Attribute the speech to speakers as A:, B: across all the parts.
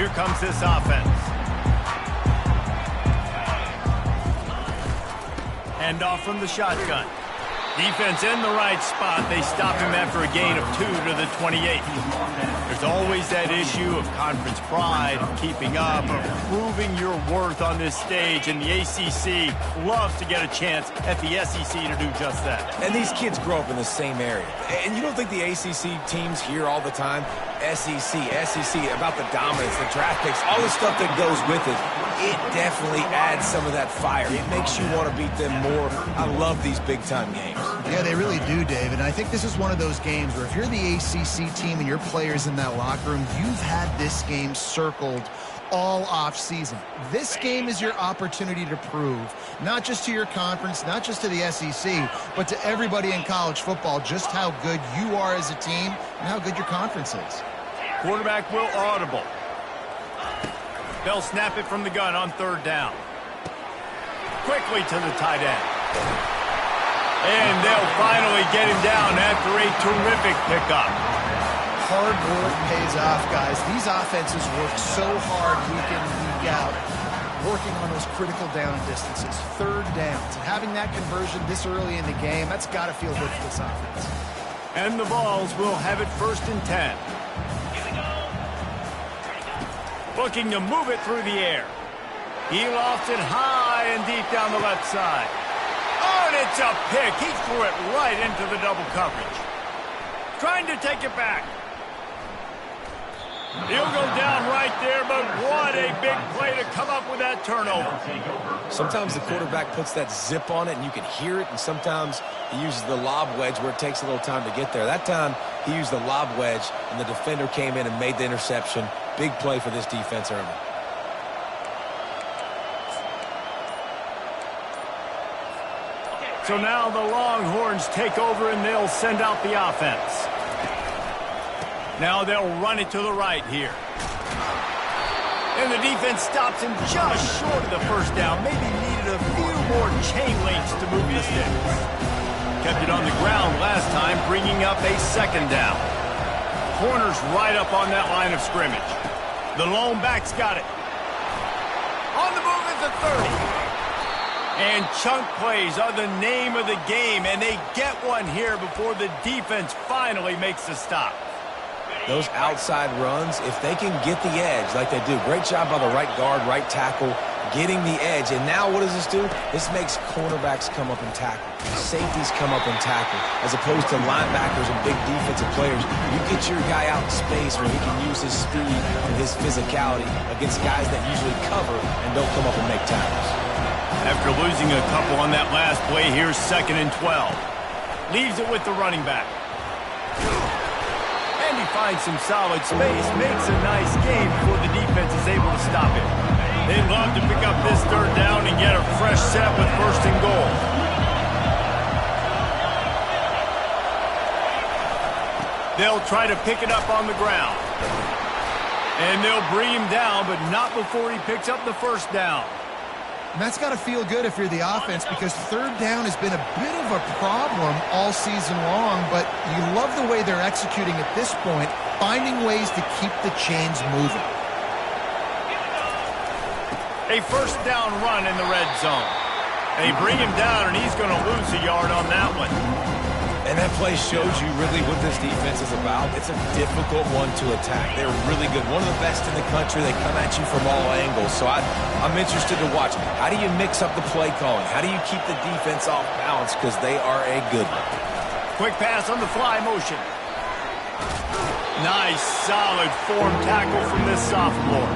A: Here comes this offense. Hand off from the shotgun. Defense in the right spot. They stop him after a gain of 2 to the 28. There's always that issue of conference pride, of keeping up, of proving your worth on this stage, and the ACC loves to get a chance at the SEC to do just that.
B: And these kids grow up in the same area. And you don't think the ACC teams hear all the time, SEC, about the dominance, the draft picks, all the stuff that goes with it. It definitely adds some of that fire. It makes you want to beat them more. I love these big-time games.
C: Yeah, they really do, David. And I think this is one of those games where if you're the ACC team and your players in that locker room, you've had this game circled all off-season. This game is your opportunity to prove, not just to your conference, not just to the SEC, but to everybody in college football, just how good you are as a team and how good your conference is.
A: Quarterback will audible. They'll snap it from the gun on 3rd down. Quickly to the tight end. And they'll finally get him down after a terrific pickup.
C: Hard work pays off, guys. These offenses work so hard week in and week out, working on those critical down distances, 3rd downs. And having that conversion this early in the game, that's got to feel good for this offense.
A: And the Vols will have it 1st and 10. Looking to move it through the air. He lofts it high and deep down the left side. Oh, and it's a pick. He threw it right into the double coverage. Trying to take it back. He'll go down right there, but what a big play to come up with that turnover.
B: Sometimes the quarterback puts that zip on it and you can hear it, and sometimes he uses the lob wedge where it takes a little time to get there. That time he used the lob wedge and the defender came in and made the interception. Big play for this defense early.
A: So now the Longhorns take over and they'll send out the offense. Now they'll run it to the right here. And the defense stops him just short of the 1st down. Maybe needed a few more chain links to move the sticks. Kept it on the ground last time, bringing up a 2nd down. Corner's right up on that line of scrimmage. The lone back's got it. On the move is the 30. And chunk plays are the name of the game, and they get one here before the defense finally makes the stop.
B: Those outside runs, if they can get the edge like they do, great job by the right guard, right tackle, getting the edge. And now what does this do? This makes cornerbacks come up and tackle. Safeties come up and tackle, as opposed to linebackers and big defensive players. You get your guy out in space where he can use his speed and his physicality against guys that usually cover and don't come up and make tackles.
A: After losing a couple on that last play, here's 2nd and 12. Leaves it with the running back. And he finds some solid space, makes a nice game before the defense is able to stop him. They'd love to pick up this 3rd down and get a fresh set with 1st and goal. They'll try to pick it up on the ground. And they'll bring him down, but not before he picks up the 1st down.
C: And that's got to feel good if you're the offense, because 3rd down has been a bit of a problem all season long, but you love the way they're executing at this point, finding ways to keep the chains moving.
A: A 1st down run in the red zone. They bring him down, and he's going to lose a yard on that one.
B: And that play shows you really what this defense is about. It's a difficult one to attack. They're really good. One of the best in the country. They come at you from all angles. So I'm interested to watch. How do you mix up the play calling? How do you keep the defense off balance? Because they are a good one.
A: Quick pass on the fly motion. Nice, solid form tackle from this sophomore.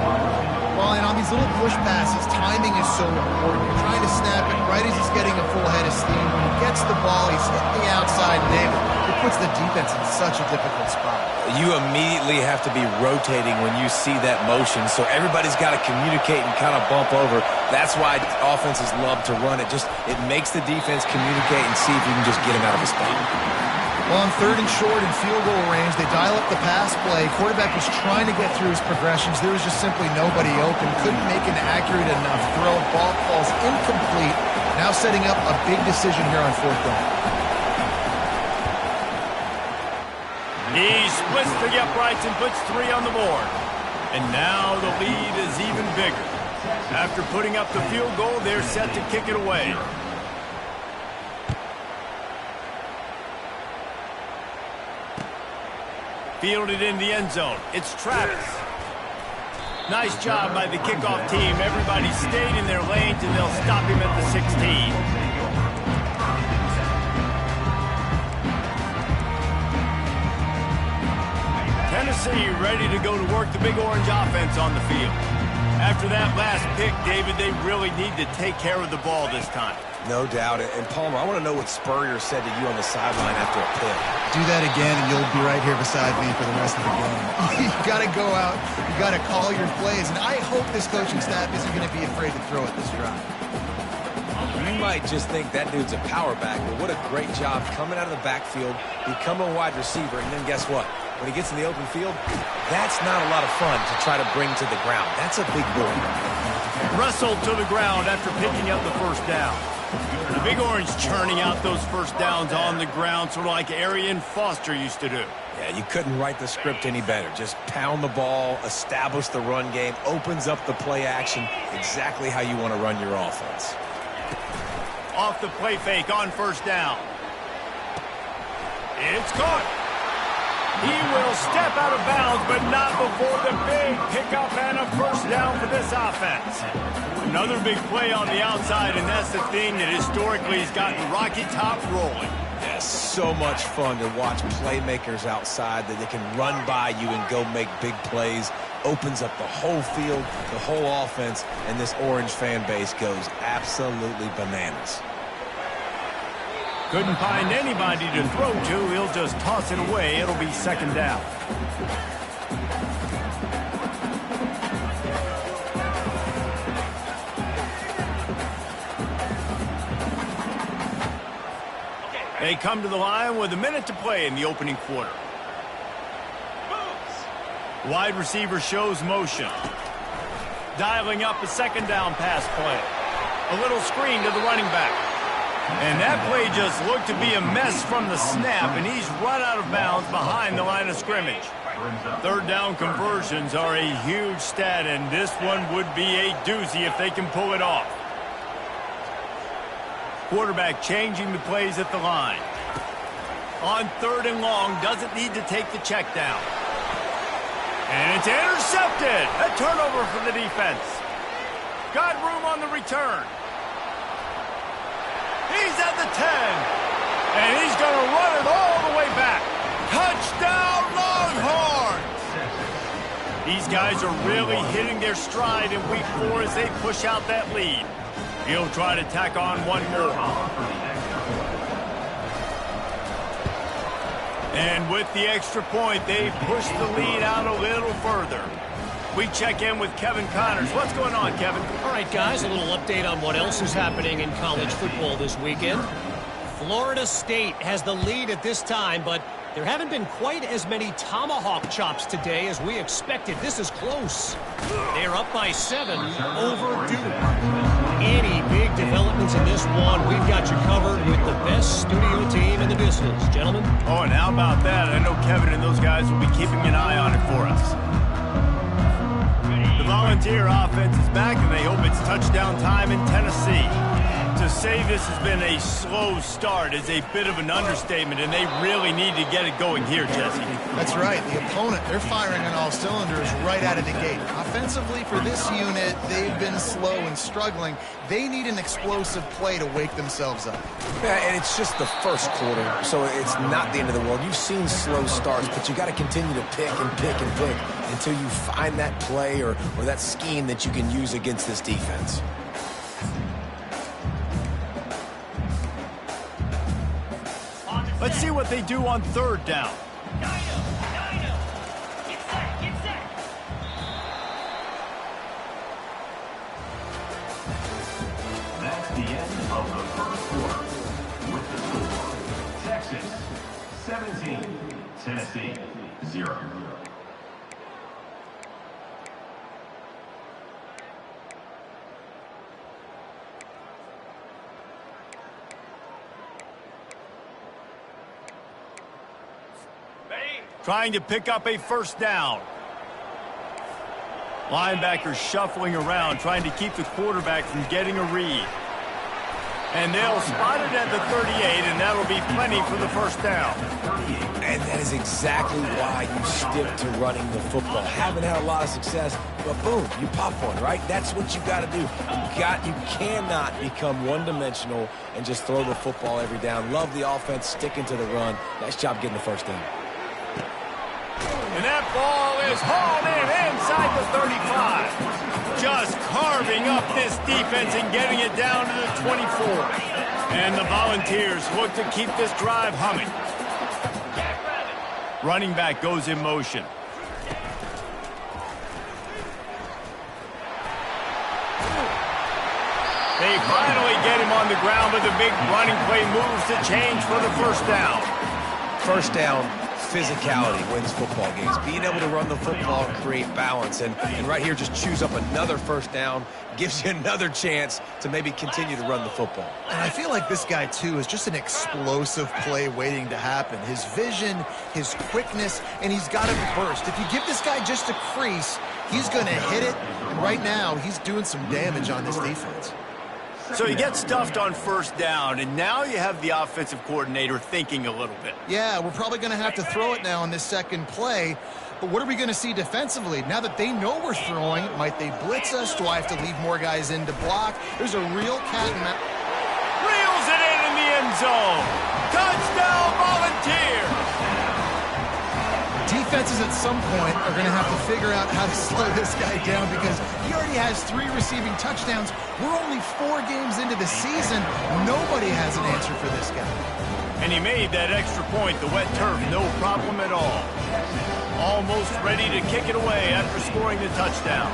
C: Well, and on these little push passes, timing is so important. You're trying to snap it right as he's getting a full head of steam. When he gets the ball, he's hitting the outside nail. It puts the defense in such a difficult spot.
B: You immediately have to be rotating when you see that motion, so everybody's got to communicate and kind of bump over. That's why offenses love to run it. It makes the defense communicate and see if you can just get him out of his spot.
C: Well, on 3rd and short and field goal range, they dial up the pass play. Quarterback was trying to get through his progressions. There was just simply nobody open. Couldn't make an accurate enough throw. Ball falls incomplete. Now setting up a big decision here on 4th down.
A: He splits the uprights and puts 3 on the board. And now the lead is even bigger. After putting up the field goal, they're set to kick it away. Fielded in the end zone. It's Travis. Nice job by the kickoff team. Everybody stayed in their lanes, and they'll stop him at the 16. Tennessee ready to go to work the Big Orange offense on the field. After that last pick, David, they really need to take care of the ball this time.
B: No doubt. And Palmer, I want to know what Spurrier said to you on the sideline after a pick.
C: Do that again, and you'll be right here beside me for the rest of the game. You got to go out. You got to call your plays. And I hope this coaching staff isn't going to be afraid to throw it this drive.
B: You might just think that dude's a power back, but what a great job coming out of the backfield, become a wide receiver, and then guess what? When he gets in the open field, that's not a lot of fun to try to bring to the ground. That's a big boy.
A: Wrestled to the ground after picking up the first down. The Big Orange churning out those first downs on the ground, sort of like Arian Foster used to do.
B: Yeah, you couldn't write the script any better. Just pound the ball, establish the run game, opens up the play action, exactly how you want to run your offense.
A: Off the play fake on first down. It's caught. He will step out of bounds, but not before the big pickup and a first down for this offense. Another big play on the outside, and that's the thing that historically has gotten Rocky Top rolling.
B: Yeah, so much fun to watch playmakers outside that they can run by you and go make big plays. Opens up the whole field, the whole offense, and this Orange fan base goes absolutely bananas.
A: Couldn't find anybody to throw to. He'll just toss it away. It'll be second down. They come to the line with a minute to play in the opening quarter. Wide receiver shows motion. Dialing up a second down pass play. A little screen to the running back. And that play just looked to be a mess from the snap, and he's run out of bounds behind the line of scrimmage. Third down conversions are a huge stat, and this one would be a doozy if they can pull it off. Quarterback changing the plays at the line. On third and long, doesn't need to take the check down. And it's intercepted. A turnover for the defense. Got room on the return. He's at the 10. And he's going to run it all the way back. Touchdown, Longhorns! These guys are really hitting their stride in week 4 as they push out that lead. He'll try to tack on one more. And with the extra point, they've pushed the lead out a little further. We check in with Kevin Connors. What's going on, Kevin?
D: All right, guys, a little update on what else is happening in college football this weekend. Florida State has the lead at this time, but there haven't been quite as many tomahawk chops today as we expected. This is close. They're up by 7 over Duke. Any big developments in this one, we've got you covered with the best studio team in the business. Gentlemen?
A: Oh, and how about that? I know Kevin and those guys will be keeping an eye on it for us. The Volunteer offense is back, and they hope it's touchdown time in Tennessee. To say this has been a slow start is a bit of an understatement, and they really need to get it going here, Jesse.
C: That's right. The opponent, they're firing on all cylinders right out of the gate. Offensively, for this unit, they've been slow and struggling. They need an explosive play to wake themselves up.
B: Yeah, and it's just the first quarter, so it's not the end of the world. You've seen slow starts, but you got to continue to pick and pick and pick until you find that play or that scheme that you can use against this defense.
A: Let's see what they do on third down.
E: That's the end of the first quarter. With the score, Texas 17, Tennessee 0.
A: Trying to pick up a first down. Linebackers shuffling around, trying to keep the quarterback from getting a read. And they'll spot it at the 38, and that'll be plenty for the first down.
B: And that is exactly why you stick to running the football. Haven't had a lot of success, but boom, you pop one, right? That's what you got to do. You cannot become one-dimensional and just throw the football every down. Love the offense, sticking to the run. Nice job getting the first down.
A: And that ball is hauled in inside the 35. Just carving up this defense and getting it down to the 24. And the Volunteers look to keep this drive humming. Running back goes in motion. They finally get him on the ground, but the big running play moves to change for the first down.
B: First down, physicality wins football games. Being able to run the football and create balance. And right here, just choose up another first down, gives you another chance to maybe continue to run the football.
C: And I feel like this guy, too, is just an explosive play waiting to happen. His vision, his quickness, and he's got to burst. If you give this guy just a crease, he's going to hit it. And right now, he's doing some damage on this defense.
A: So you get stuffed on first down, and now you have the offensive coordinator thinking a little bit.
C: Yeah, we're probably going to have to throw it now on this second play. But what are we going to see defensively? Now that they know we're throwing, might they blitz us? Do I have to leave more guys in to block? There's a real cat and mouse.
A: Reels it in the end zone. Touchdown, Volunteers!
C: Defenses at some point are going to have to figure out how to slow this guy down because he already has 3 receiving touchdowns. We're only 4 games into the season. Nobody has an answer for this guy.
A: And he made that extra point, the wet turf, no problem at all. Almost ready to kick it away after scoring the touchdown.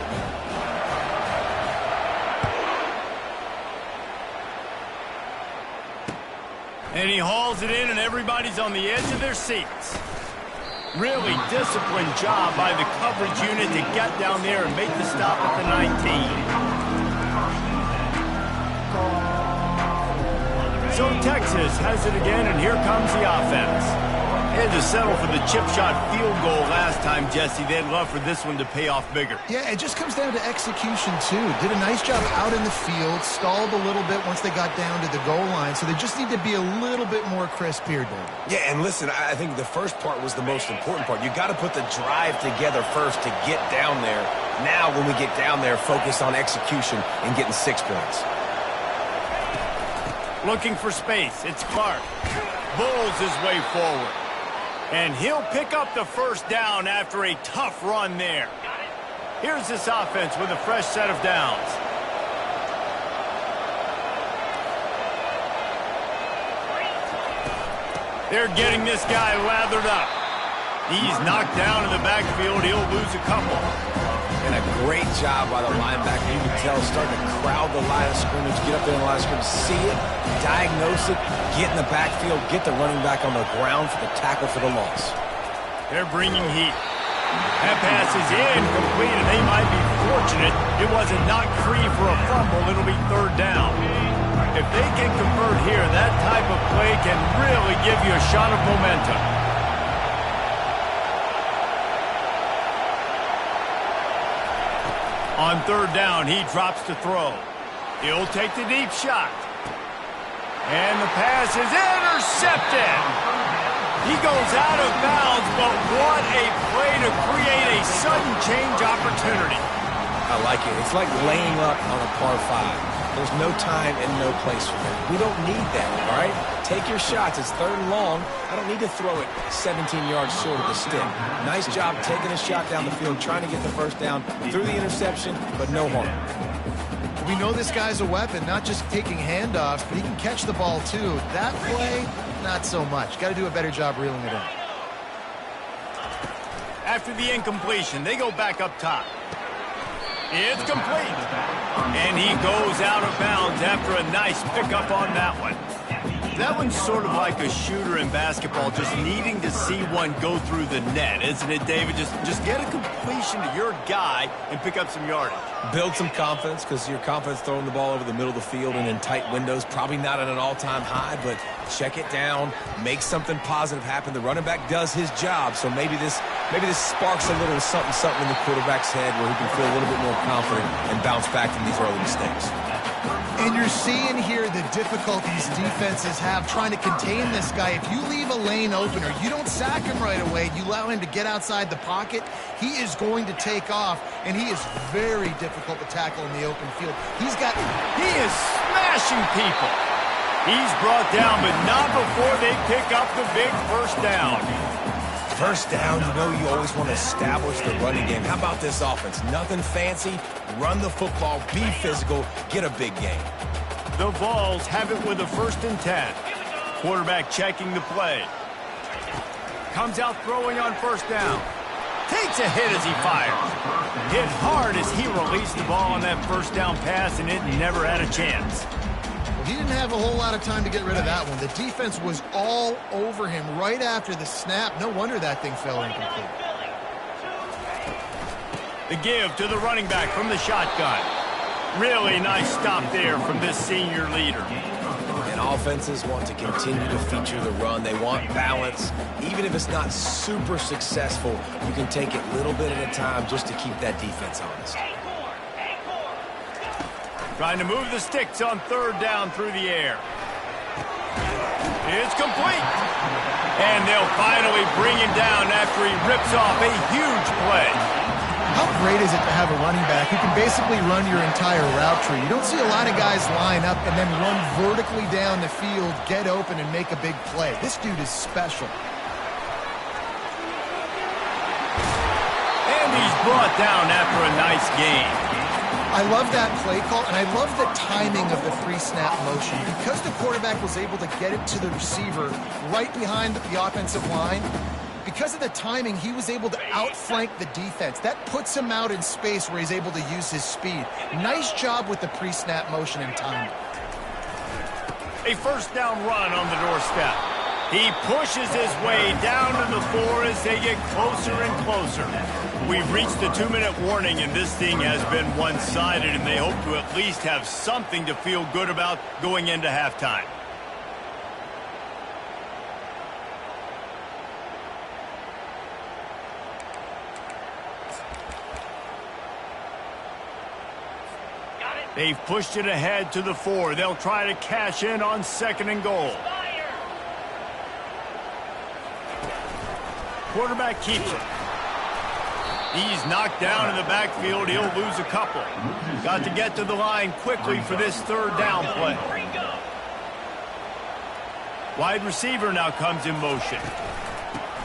A: And he hauls it in, and everybody's on the edge of their seats. Really disciplined job by the coverage unit to get down there and make the stop at the 19. So Texas has it again, and here comes the offense. They had to settle for the chip shot field goal last time, Jesse. They'd love for this one to pay off bigger.
C: Yeah, it just comes down to execution, too. Did a nice job out in the field, stalled a little bit once they got down to the goal line, so they just need to be a little bit more crisp here, David.
B: Yeah, and listen, I think the first part was the most important part. You got to put the drive together first to get down there. Now, when we get down there, focus on execution and getting 6 points.
A: Looking for space. It's Clark. Bulls his way forward. And he'll pick up the first down after a tough run there. Here's this offense with a fresh set of downs. They're getting this guy lathered up. He's knocked down in the backfield. He'll lose a couple.
B: And a great job by the linebacker. You can tell, starting to crowd the line of scrimmage, get up there in the line of scrimmage, see it, diagnose it, get in the backfield, get the running back on the ground for the tackle for the loss.
A: They're bringing heat. That pass is incomplete, and they might be fortunate it wasn't knocked free for a fumble. It'll be third down. If they can convert here, that type of play can really give you a shot of momentum. On third down, he drops to throw. He'll take the deep shot. And the pass is intercepted. He goes out of bounds, but what a play to create a sudden change opportunity.
B: I like it. It's like laying up on a par 5. There's no time and no place for that. We don't need that, all right? Take your shots. It's third and long. I don't need to throw it 17 yards short of the stick. Nice job taking a shot down the field, trying to get the first down through the interception, but no harm.
C: We know this guy's a weapon, not just taking handoffs, but he can catch the ball, too. That play, not so much. Got to do a better job reeling it in.
A: After the incompletion, they go back up top. It's complete. And he goes out of bounds after a nice pickup on that one. That one's sort of like a shooter in basketball, just needing to see one go through the net, isn't it, David? Just get a completion to your guy and pick up some yardage.
B: Build some confidence, because your confidence throwing the ball over the middle of the field and in tight windows, probably not at an all-time high, but check it down, make something positive happen. The running back does his job, so maybe this Maybe this sparks a little something in the quarterback's head where he can feel a little bit more confident and bounce back from these early mistakes.
C: And you're seeing here the difficulties defenses have trying to contain this guy. If you leave a lane open or you don't sack him right away, you allow him to get outside the pocket, he is going to take off, and he is very difficult to tackle in the open field. He
A: is smashing people. He's brought down, but not before they pick up the big first down.
B: First down, you know you always want to establish the running game. How about this offense? Nothing fancy. Run the football, be physical, get a big gain.
A: The Vols have it with a 1st and 10. Quarterback checking the play. Comes out throwing on first down. Takes a hit as he fires. Hit hard as he released the ball on that first down pass, and it never had a chance.
C: He didn't have a whole lot of time to get rid of that one. The defense was all over him right after the snap. No wonder that thing fell incomplete.
A: The give to the running back from the shotgun. Really nice stop there from this senior leader.
B: And offenses want to continue to feature the run. They want balance. Even if it's not super successful, you can take it little bit at a time just to keep that defense honest.
A: Trying to move the sticks on 3rd down through the air. It's complete. And they'll finally bring him down after he rips off a huge play.
C: How great is it to have a running back who can basically run your entire route tree? You don't see a lot of guys line up and then run vertically down the field, get open, and make a big play. This dude is special.
A: And he's brought down after a nice gain.
C: I love that play call, and I love the timing of the 3-snap motion. Because the quarterback was able to get it to the receiver right behind the offensive line, because of the timing, he was able to outflank the defense. That puts him out in space where he's able to use his speed. Nice job with the pre-snap motion and timing.
A: A first down run on the doorstep. He pushes his way down to the 4 as they get closer and closer. We've reached the 2-minute warning, and this thing has been one-sided, and they hope to at least have something to feel good about going into halftime. They've pushed it ahead to the 4. They'll try to cash in on 2nd and goal. Quarterback keeps it. He's knocked down in the backfield. He'll lose a couple. Got to get to the line quickly for this 3rd down play. Wide receiver now comes in motion.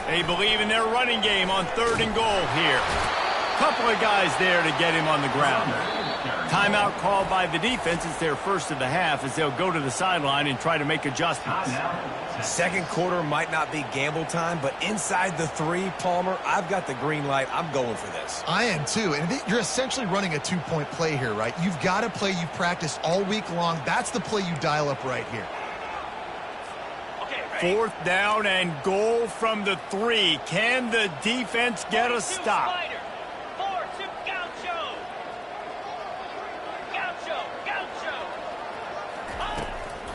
A: They believe in their running game on 3rd and goal here. Couple of guys there to get him on the ground. Timeout called by the defense. It's their first of the half as they'll go to the sideline and try to make adjustments.
B: Second quarter might not be gamble time, but inside the 3, Palmer, I've got the green light. I'm going for this.
C: I am too. And you're essentially running a 2-point play here, right? You've got a play you practice all week long. That's the play you dial up right here.
A: 4th down and goal from the 3. Can the defense get a stop?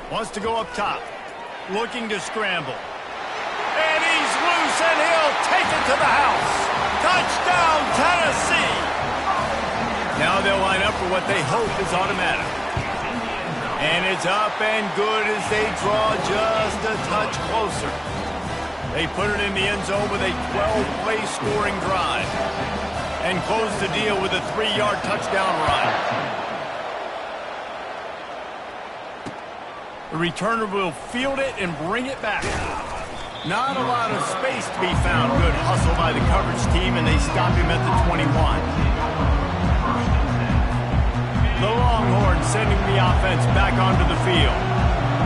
A: Wants to go up top. Looking to scramble. And he's loose, and he'll take it to the house. Touchdown, Tennessee! Now they'll line up for what they hope is automatic. And it's up and good as they draw just a touch closer. They put it in the end zone with a 12-play scoring drive. And close the deal with a 3-yard touchdown run. The returner will field it and bring it back. Not a lot of space to be found. Good hustle by the coverage team, and they stop him at the 21. The Longhorns sending the offense back onto the field.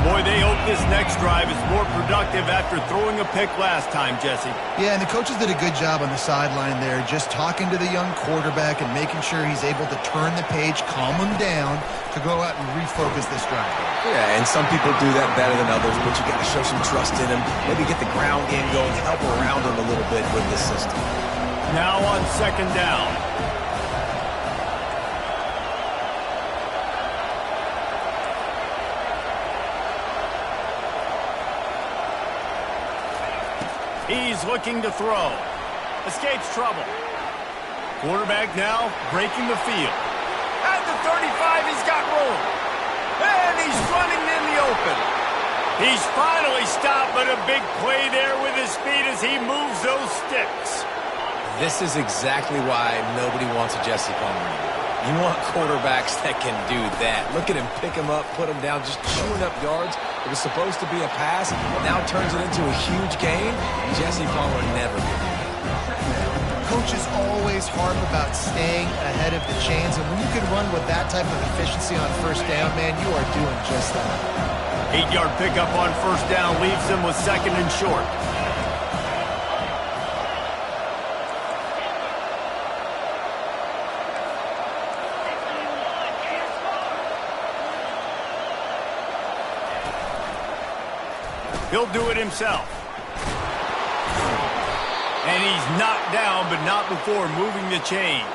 A: Boy, they hope this next drive is more productive after throwing a pick last time, Jesse.
C: Yeah, and the coaches did a good job on the sideline there, just talking to the young quarterback and making sure he's able to turn the page, calm him down to go out and refocus this drive.
B: Yeah, and some people do that better than others, but you got to show some trust in him. Maybe get the ground game going, help around him a little bit with this system.
A: Now on 2nd down. He's looking to throw. escapes trouble. Quarterback now breaking the field. At the 35, he's got room. And he's running in the open. He's finally stopped, but a big play there with his speed as he moves those sticks.
B: This is exactly why nobody wants a Jesse Palmer anymore. You want quarterbacks that can do that. Look at him pick him up, put him down, just chewing up yards. It was supposed to be a pass, now turns it into a huge gain. Jesse Palmer never did that.
C: Coaches always harp about staying ahead of the chains, and when you can run with that type of efficiency on first down, man, you are doing just that.
A: 8-yard pickup on first down leaves them with second and short. He'll do it himself. And he's knocked down, but not before moving the chains.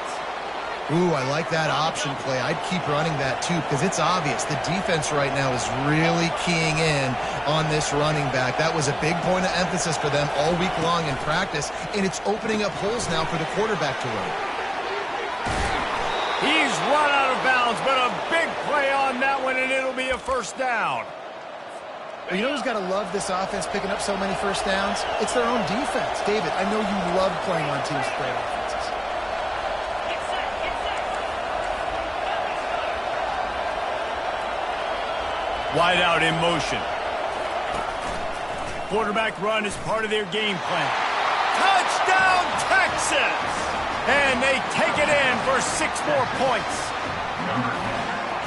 C: Ooh, I like that option play. I'd keep running that too because it's obvious. The defense right now is really keying in on this running back. That was a big point of emphasis for them all week long in practice, and it's opening up holes now for the quarterback to run.
A: He's run out of bounds, but a big play on that one, and it'll be a first down.
C: You know who's got to love this offense picking up so many first downs? It's their own defense. David, I know you love playing on teams with great offenses.
A: Wide out in motion. Quarterback run is part of their game plan. Touchdown, Texas! And they take it in for 6 more points.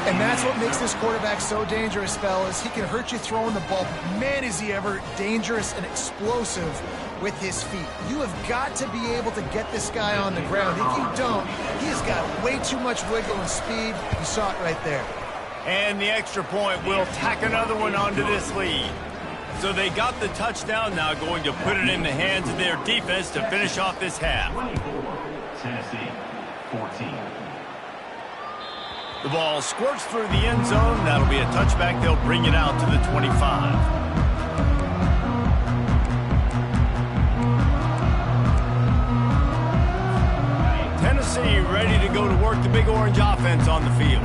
C: And that's what makes this quarterback so dangerous, fellas. He can hurt you throwing the ball. Man, is he ever dangerous and explosive with his feet. You have got to be able to get this guy on the ground. If you don't, he has got way too much wiggle and speed. You saw it right there.
A: And the extra point will tack another one onto this lead. So they got the touchdown, now going to put it in the hands of their defense to finish off this half.
E: 24, Tennessee, 14.
A: The ball squirts through the end zone. That'll be a touchback. They'll bring it out to the 25. Tennessee ready to go to work the Big Orange offense on the field.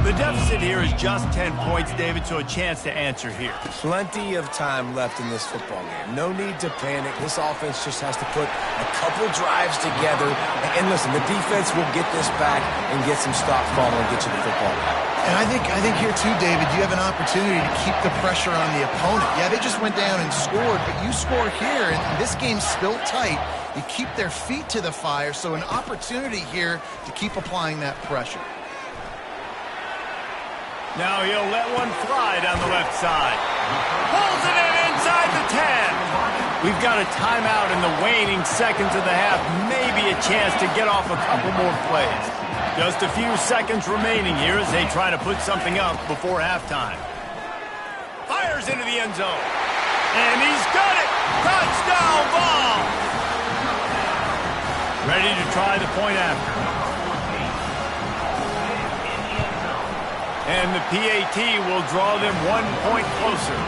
A: The deficit here is just 10 points, David, so a chance to answer here.
B: Plenty of time left in this football game. No need to panic. This offense just has to put a couple drives together. And listen, the defense will get this back and get some stops falling and get you the football back.
C: And I think here too, David, you have an opportunity to keep the pressure on the opponent. Yeah, they just went down and scored, but you score here, and this game's still tight. You keep their feet to the fire, so an opportunity here to keep applying that pressure.
A: Now he'll let one fly down the left side. Pulls it in inside the 10. We've got a timeout in the waning seconds of the half. Maybe a chance to get off a couple more plays. Just a few seconds remaining here as they try to put something up before halftime. Fires into the end zone. And he's got it. Touchdown ball. Ready to try the point after. And the PAT will draw them 1 point closer.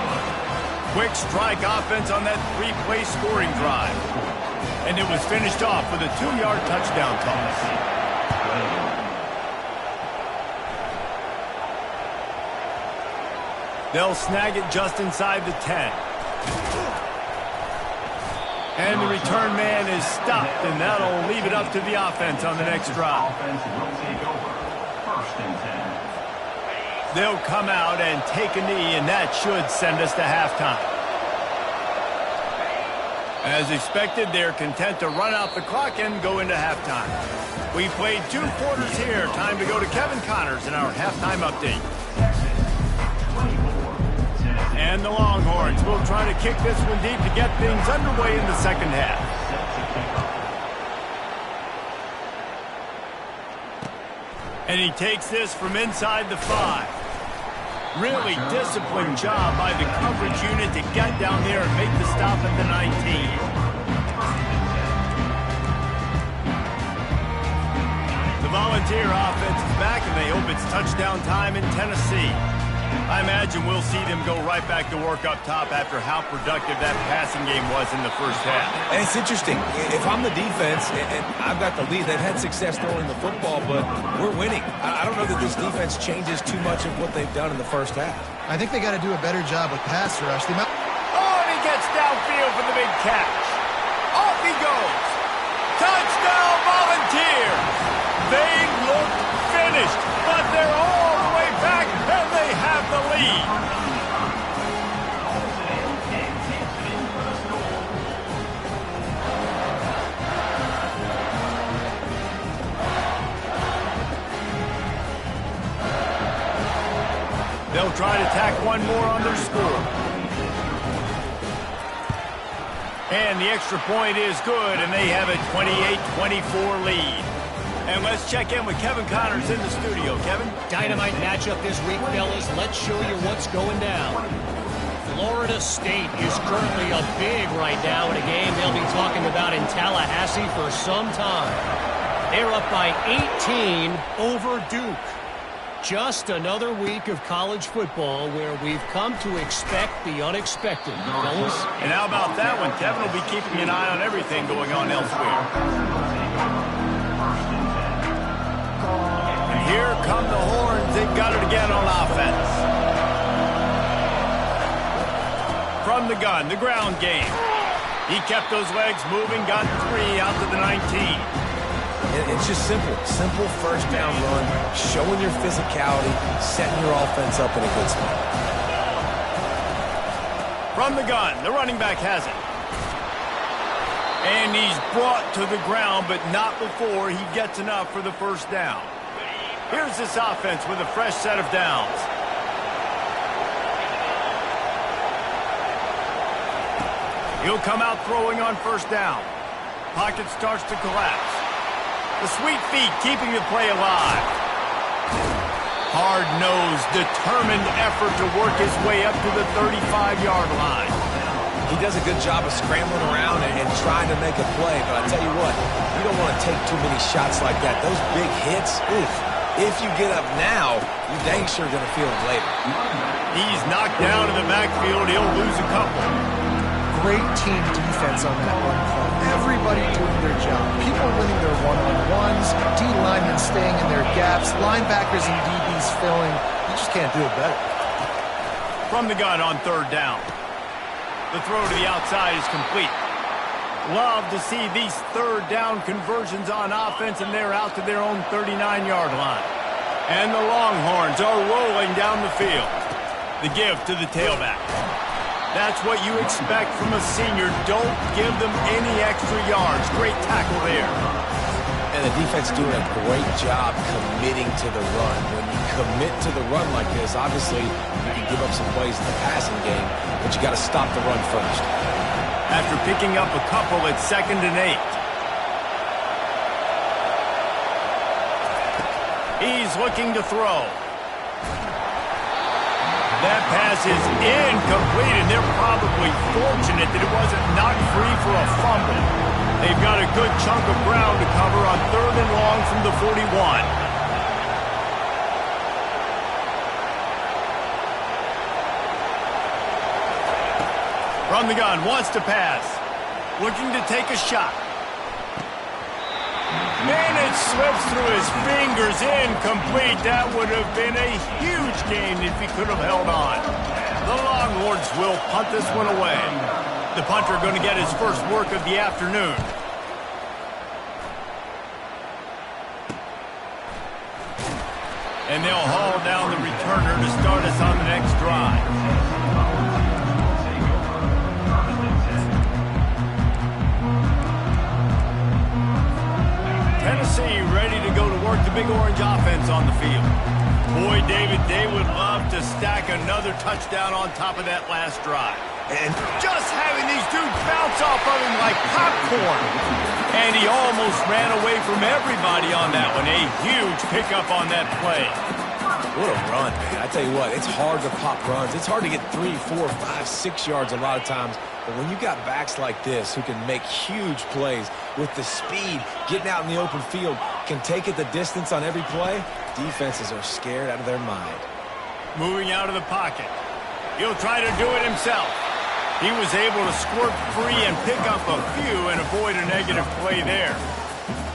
A: Quick strike offense on that 3-play scoring drive. And it was finished off with a 2-yard touchdown toss. They'll snag it just inside the 10. And the return man is stopped, and that'll leave it up to the offense on the next drive.
E: Offense will take over. 1st and 10.
A: They'll come out and take a knee, and that should send us to halftime. As expected, they're content to run out the clock and go into halftime. We played 2 quarters here. Time to go to Kevin Connors in our halftime update. And the Longhorns will try to kick this one deep to get things underway in the second half. And he takes this from inside the 5. Really disciplined job by the coverage unit to get down there and make the stop at the 19. The Volunteer offense is back, and they hope it's touchdown time in Tennessee. I imagine we'll see them go right back to work up top after how productive that passing game was in the first half.
B: And it's interesting. If I'm the defense and I've got the lead, they've had success throwing the football, but we're winning. I don't know that this defense changes too much of what they've done in the first half.
C: I think they got to do a better job with pass rush.
A: Oh, and he gets downfield for the big catch. Off he goes. Touchdown, Volunteers. They look finished, but they're all the way back, and they have the lead. They'll try to tack one more on their score. And the extra point is good, and they have a 28-24 lead. And let's check in with Kevin Connors in the studio. Kevin?
D: Dynamite matchup this week, fellas. Let's show you what's going down. Florida State is currently up big right now in a game they'll be talking about in Tallahassee for some time. They're up by 18 over Duke. Just another week of college football where we've come to expect the unexpected, fellas.
A: And how about that one? Kevin will be keeping an eye on everything going on elsewhere. And here come the Horns. They've got it again on offense. From the gun, the ground game. He kept those legs moving, got 3 out to the 19.
B: It's just simple. Simple first down run, showing your physicality, setting your offense up in a good spot.
A: From the gun, the running back has it. And he's brought to the ground, but not before he gets enough for the first down. Here's this offense with a fresh set of downs. He'll come out throwing on first down. Pocket starts to collapse. The sweet feet keeping the play alive. Hard-nosed, determined effort to work his way up to the 35-yard line.
B: He does a good job of scrambling around and trying to make a play, but I tell you what, you don't want to take too many shots like that. Those big hits, oof. If you get up now, you're dang sure going to feel them later.
A: He's knocked down in the backfield. He'll lose a couple.
C: Great team defense on that one play. Everybody doing their job. People winning their one-on-ones, D linemen staying in their gaps, linebackers and DBs filling. You just can't do it better.
A: From the gun on third down. The throw to the outside is complete. Love to see these third down conversions on offense, and they're out to their own 39-yard line. And the Longhorns are rolling down the field. The give to the tailback. That's what you expect from a senior. Don't give them any extra yards. Great tackle there.
B: And the defense doing a great job committing to the run. When you commit to the run like this, obviously you can give up some plays in the passing game, but you got to stop the run first.
A: After picking up a couple, it's 2nd and 8. He's looking to throw. That pass is incomplete, and they're probably fortunate that it wasn't knocked free for a fumble. They've got a good chunk of ground to cover on 3rd and long from the 41. From the gun, wants to pass. Looking to take a shot. And it slips through his fingers, incomplete. That would have been a huge gain if he could have held on. The Longhorns will punt this one away. The punter going to get his first work of the afternoon. And they'll haul down the returner to start us on the next drive. Tennessee ready to go to work the Big Orange offense on the field. Boy, David, they would love to stack another touchdown on top of that last drive. And just having these dudes bounce off of him like popcorn. And he almost ran away from everybody on that one. A huge pickup on that play.
B: What a run, man. I tell you what, it's hard to pop runs. It's hard to get 3, 4, 5, 6 yards a lot of times. But when you got backs like this who can make huge plays with the speed, getting out in the open field, can take it the distance on every play, defenses are scared out of their mind.
A: Moving out of the pocket. He'll try to do it himself. He was able to squirt free and pick up a few and avoid a negative play there.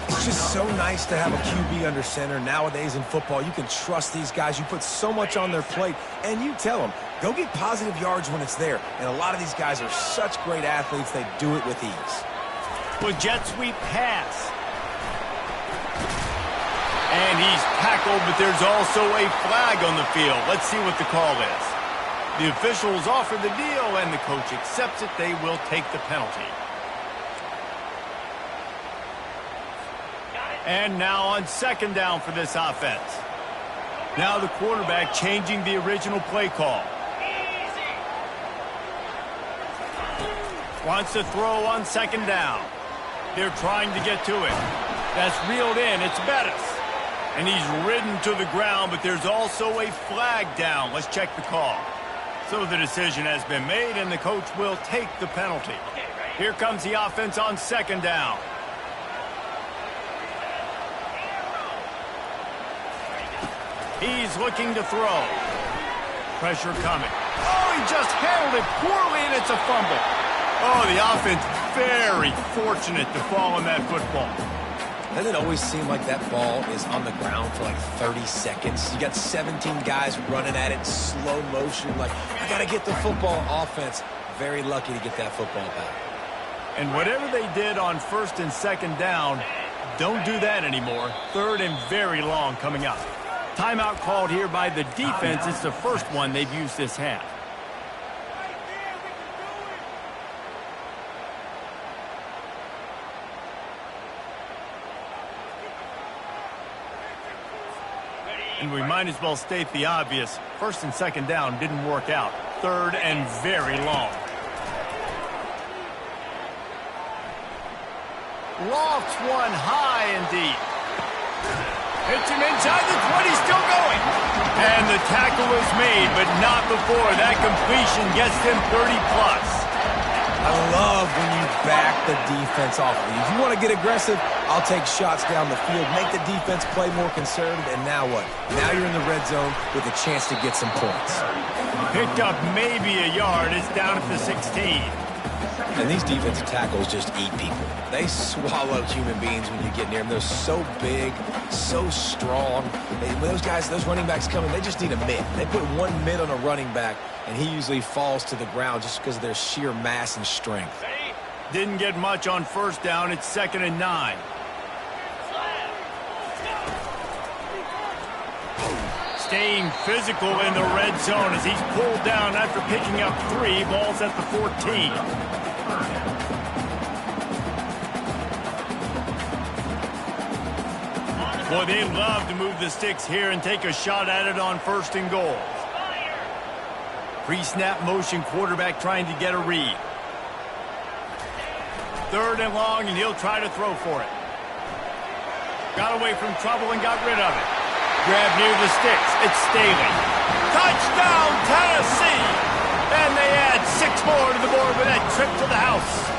B: It's just so nice to have a QB under center. Nowadays in football, you can trust these guys. You put so much on their plate, and you tell them, go get positive yards when it's there. And a lot of these guys are such great athletes, they do it with ease.
A: With jet sweep pass. And he's tackled, but there's also a flag on the field. Let's see what the call is. The officials offer the deal, and the coach accepts it. They will take the penalty. And now on second down for this offense. Now the quarterback changing the original play call. Wants to throw on second down. They're trying to get to it. That's reeled in. It's Bettis. And he's ridden to the ground, but there's also a flag down. Let's check the call. So the decision has been made, and the coach will take the penalty. Here comes the offense on second down. He's looking to throw. Pressure coming. Oh, he just handled it poorly, and it's a fumble. Oh, the offense very fortunate to fall on that football.
B: Doesn't it always seem like that ball is on the ground for like 30 seconds? You got 17 guys running at it, slow motion, like, I got to get the football. Offense, very lucky to get that football back.
A: And whatever they did on first and second down, don't do that anymore. Third and very long coming up. Timeout called here by the defense. It's the first one they've used this half. And we might as well state the obvious. First and second down didn't work out. Third and very long. Lofts one high and deep. Hits him inside the 20, still going. And the tackle is made, but not before that completion gets them 30+.
B: I love when you back the defense off of you. If you want to get aggressive, I'll take shots down the field, make the defense play more conservative, and now what? Now you're in the red zone with a chance to get some points.
A: Picked up maybe a yard. It's down at the 16.
B: And these defensive tackles just eat people. They swallow human beings when you get near them. They're so big, so strong. When those guys, those running backs come in, they just need a mid. They put one mid on a running back, and he usually falls to the ground just because of their sheer mass and strength.
A: Didn't get much on first down. It's 2nd and 9. Staying physical in the red zone as he's pulled down after picking up 3. Ball's at the 14. Boy, they love to move the sticks here and take a shot at it on 1st and goal. Pre-snap motion, quarterback trying to get a read. 3rd and long, and he'll try to throw for it. Got away from trouble and got rid of it. Grab near the sticks. It's Staley. Touchdown, Tennessee! And they add 6 more to the board with that trip to the house.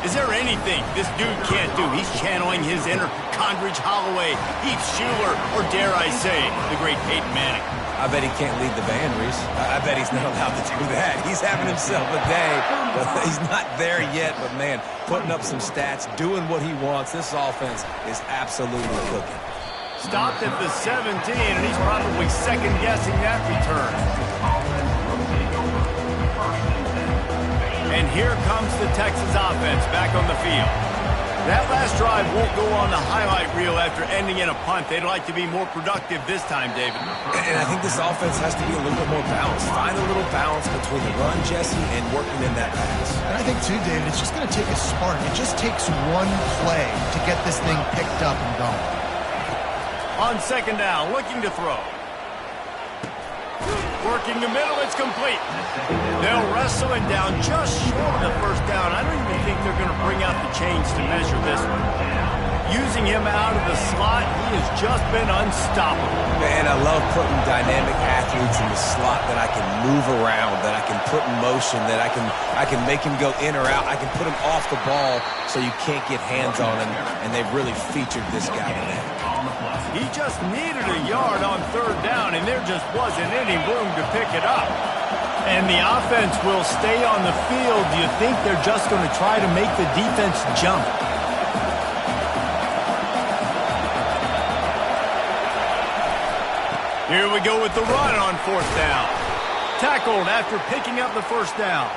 A: Is there anything this dude can't do? He's channeling his inner Condridge Holloway, Heath Schuler, or dare I say, the great Peyton Manning.
B: I bet he can't lead the band, Reese. I bet he's not allowed to do that. He's having himself a day, but he's not there yet. But, man, putting up some stats, doing what he wants. This offense is absolutely cooking.
A: Stopped at the 17, and he's probably second-guessing that return. And here comes the Texas offense back on the field. That last drive won't go on the highlight reel after ending in a punt. They'd like to be more productive this time, David.
B: And I think this offense has to be a little bit more balanced. Find a little balance between the run, Jesse, and working in that pass.
C: And I think, too, David, it's just going to take a spark. It just takes one play to get this thing picked up and going.
A: On second down, looking to throw. Working the middle, it's complete. They'll wrestle him down just short of the first down. I don't even think they're going to bring out the chains to measure this one. Using him out of the slot, he has just been unstoppable.
B: Man, I love putting dynamic athletes in the slot that I can move around, that I can put in motion, that I can make him go in or out. I can put him off the ball so you can't get hands on him, and they've really featured this guy today.
E: play.
A: He just needed a yard on third down, and there just wasn't any room to pick it up. And the offense will stay on the field. Do you think they're just going to try to make the defense jump? Here we go with the run on fourth down. Tackled after picking up the first down.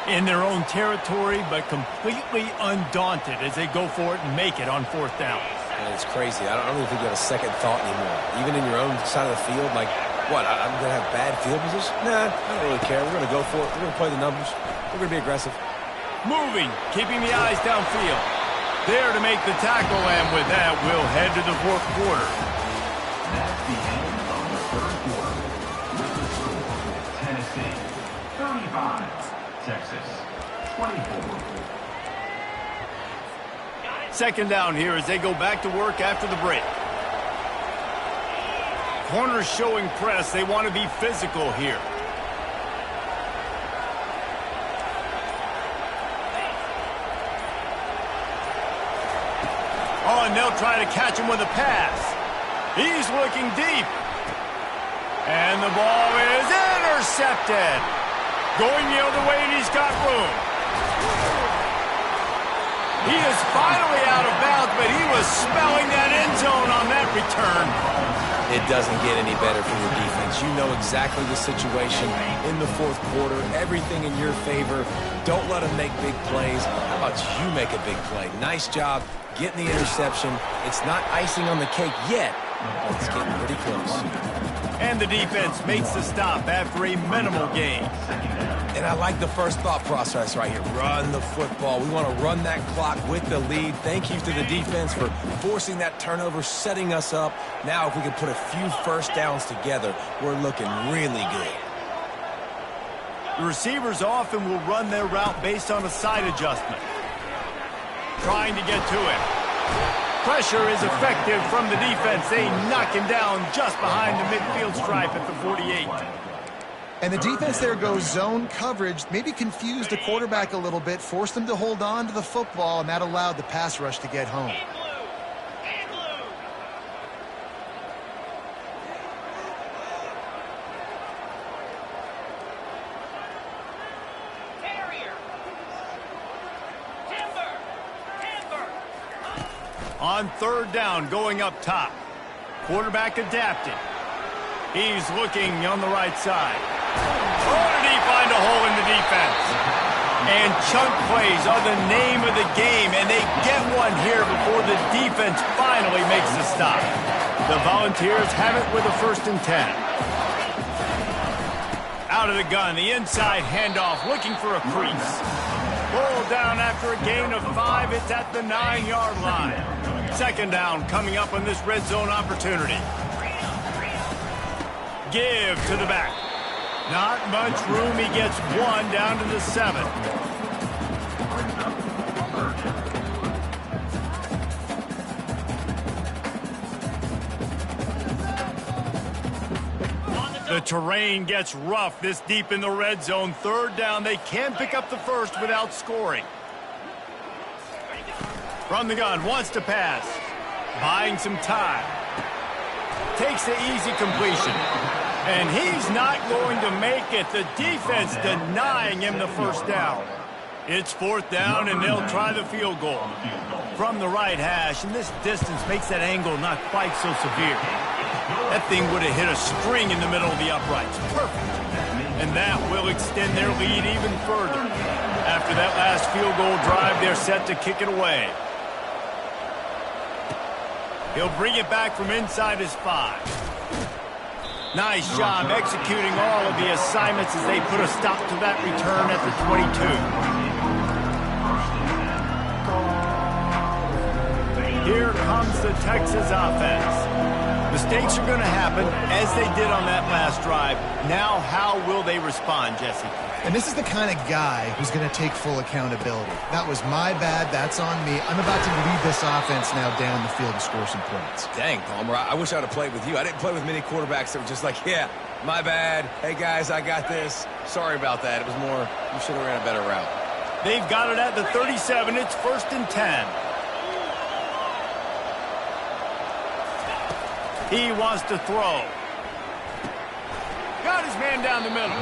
A: In their own territory, but completely undaunted as they go for it and make it on fourth down.
B: And it's crazy. I don't really think you have a second thought anymore. Even in your own side of the field, like, what, I'm going to have bad field position? Nah, I don't really care. We're going to go for it. We're going to play the numbers. We're going to be aggressive.
A: Moving, keeping the eyes downfield. There to make the tackle, and with that, we'll head to the fourth quarter.
E: That's the end of the first quarter. With the score, Tennessee 35, Texas 24.
A: Second down here as they go back to work after the break. Corners showing press. They want to be physical here. Oh, and they'll try to catch him with a pass. He's looking deep. And the ball is intercepted. Going the other way, and he's got room. He is finally out of bounds, but he was smelling that end zone on that return.
B: It doesn't get any better for your defense. You know exactly the situation in the fourth quarter. Everything in your favor. Don't let them make big plays. How about you make a big play? Nice job getting the interception. It's not icing on the cake yet, but it's getting pretty close.
A: And the defense makes the stop after a minimal gain.
B: And I like the first thought process right here. Run the football. We want to run that clock with the lead. Thank you to the defense for forcing that turnover, setting us up. Now if we can put a few first downs together, we're looking really good.
A: The receivers often will run their route based on a side adjustment. Trying to get to it. Pressure is effective from the defense. They knock him down just behind the midfield stripe at the 48.
C: And the defense there goes zone coverage, maybe confused the quarterback a little bit, forced him to hold on to the football, and that allowed the pass rush to get home.
A: On third down, going up top. Quarterback adapted. He's looking on the right side. Oh, did he find a hole in the defense? And chunk plays are the name of the game, and they get one here before the defense finally makes the stop. The Volunteers have it with a 1st and 10. Out of the gun, the inside handoff, looking for a crease. Pulled down after a gain of 5. It's at the 9-yard line. Second down coming up on this red zone opportunity. Give to the back. Not much room. He gets 1 down to the 7. The terrain gets rough this deep in the red zone. Third down. They can pick up the first without scoring. From the gun, wants to pass. Buying some time. Takes the easy completion. And he's not going to make it. The defense denying him the first down. It's 4th down, and they'll try the field goal. From the right hash, and this distance makes that angle not quite so severe. That thing would have hit a string in the middle of the uprights. Perfect. And that will extend their lead even further. After that last field goal drive, they're set to kick it away. He'll bring it back from inside his 5. Nice job executing all of the assignments as they put a stop to that return at the 22. Here comes the Texas offense. Mistakes are going to happen, as they did on that last drive. Now, how will they respond, Jesse?
C: And this is the kind of guy who's going to take full accountability. That was my bad. That's on me. I'm about to lead this offense now down the field to score some points.
B: Dang, Palmer, I wish I would have played with you. I didn't play with many quarterbacks that were just like, yeah, my bad. Hey, guys, I got this. Sorry about that. It was more, you should have ran a better route.
A: They've got it at the 37. It's 1st and 10. He wants to throw. Got his man down the middle.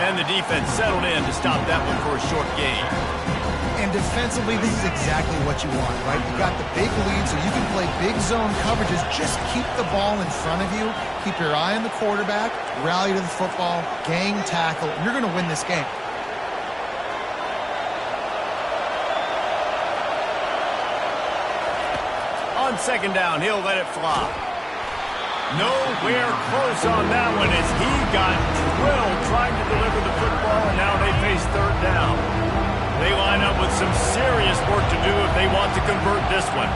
A: And the defense settled in to stop that one for a short gain.
C: And defensively, this is exactly what you want, right? You got the big lead, so you can play big zone coverages. Just keep the ball in front of you. Keep your eye on the quarterback. Rally to the football. Gang tackle. You're going to win this game.
A: On second down, he'll let it fly. Nowhere close on that one as he got drilled trying to deliver the football, and now they face third down. They line up with some serious work to do if they want to convert this one.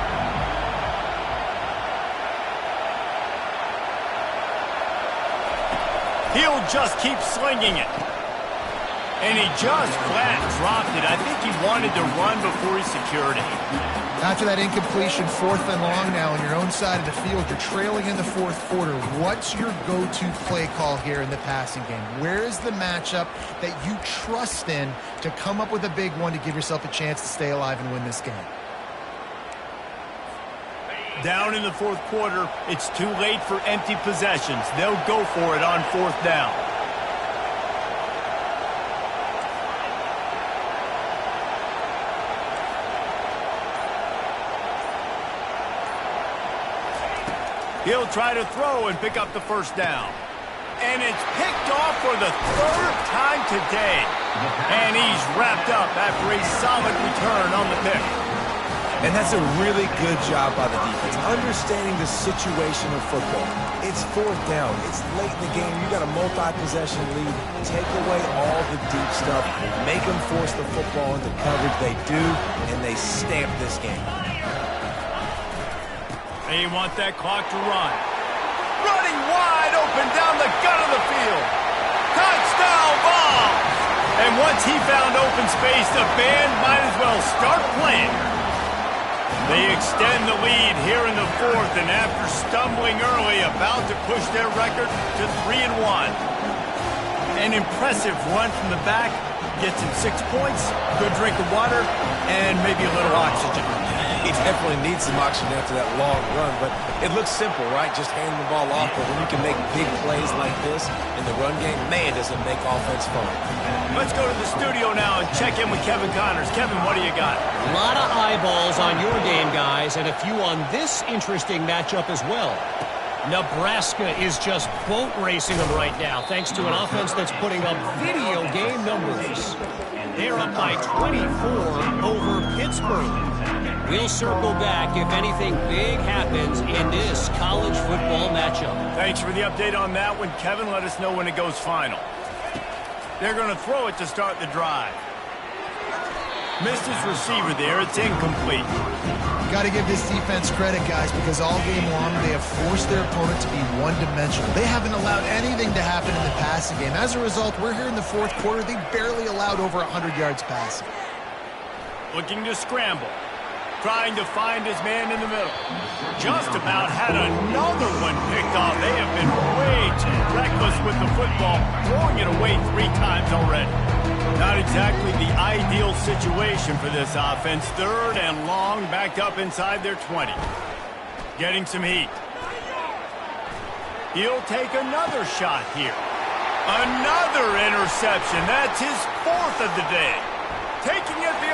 A: He'll just keep slinging it. And he just flat dropped it. I think he wanted to run before he secured it.
C: After that incompletion, 4th and long now on your own side of the field, you're trailing in the 4th quarter. What's your go-to play call here in the passing game? Where is the matchup that you trust in to come up with a big one to give yourself a chance to stay alive and win this game?
A: Down in the 4th quarter, it's too late for empty possessions. They'll go for it on 4th down. He'll try to throw and pick up the first down. And it's picked off for the 3rd time today. And he's wrapped up after a solid return on the pick.
B: And that's a really good job by the defense, understanding the situation of football. It's 4th down. It's late in the game. You got a multi-possession lead. Take away all the deep stuff. Make them force the football into coverage. They do, and they stamp this game.
A: They want that clock to run. Running wide open down the gut of the field. Touchdown ball! And once he found open space, the band might as well start playing. They extend the lead here in the 4th, and after stumbling early, about to push their record to 3-1. An impressive run from the back. Gets him 6 points, good drink of water, and maybe a little oxygen.
B: He definitely needs some oxygen after that long run, but it looks simple, right? Just handing the ball off, but when you can make big plays like this in the run game, man, does it make offense fun.
A: Let's go to the studio now and check in with Kevin Connors. Kevin, what do you got?
D: A lot of eyeballs on your game, guys, and a few on this interesting matchup as well. Nebraska is just boat racing them right now, thanks to an offense that's putting up video game numbers. They're up by 24 over Pittsburgh. We'll circle back if anything big happens in this college football matchup.
A: Thanks for the update on that one, Kevin. Let us know when it goes final. They're going to throw it to start the drive. Missed his receiver there. It's incomplete.
C: Got to give this defense credit, guys, because all game long they have forced their opponent to be one-dimensional. They haven't allowed anything to happen in the passing game. As a result, we're here in the 4th quarter. They barely allowed over 100 yards passing.
A: Looking to scramble. Trying to find his man in the middle. Just about had another one picked off. They have been way too reckless with the football, throwing it away 3 times already. Not exactly the ideal situation for this offense. 3rd and long, backed up inside their 20. Getting some heat. He'll take another shot here. Another interception. That's his 4th of the day. Taking it the